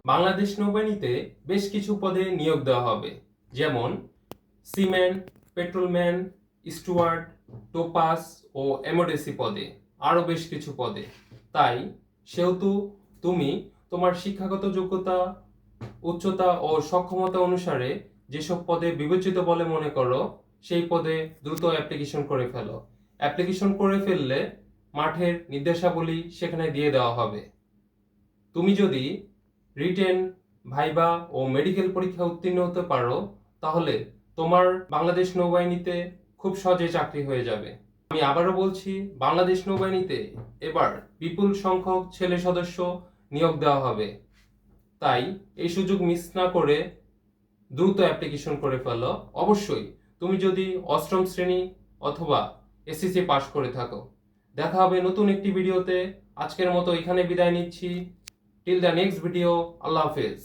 বাংলাদেশ নৌবাহিনীতে বেশ কিছু পদে নিয়োগ দেওয়া হবে, যেমন সিম্যান, পেট্রোলম্যান, স্টুয়ার্ড, টোপাস ও এমওডেসি পদে, আরও বেশ কিছু পদে। তাই সেহেতু তুমি তোমার শিক্ষাগত যোগ্যতা, উচ্চতা ও সক্ষমতা অনুসারে যেসব পদে বিবেচিত বলে মনে করো সেই পদে দ্রুত অ্যাপ্লিকেশন করে ফেলো। অ্যাপ্লিকেশন করে ফেললে মাঠের নির্দেশাবলী সেখানে দিয়ে দেওয়া হবে। তুমি যদি রিটেন, ভাইবা ও মেডিকেল পরীক্ষা উত্তীর্ণ হতে পারো তাহলে তোমার বাংলাদেশ নৌবাহিনীতে খুব সহজে চাকরি হয়ে যাবে। আমি আবারও বলছি, বাংলাদেশ নৌবাহিনীতে এবার বিপুল সংখ্যক ছেলে সদস্য নিয়োগ দেওয়া হবে। তাই এই সুযোগ মিস না করে দ্রুত অ্যাপ্লিকেশন করে ফেলো। অবশ্যই তুমি যদি অষ্টম শ্রেণী অথবা এসএসসি পাশ করে থাকো। দেখা হবে নতুন একটি ভিডিওতে। আজকের মতো এখানে বিদায় নিচ্ছি। টিল দ্য নেক্সট ভিডিও, আল্লাহ হাফেজ।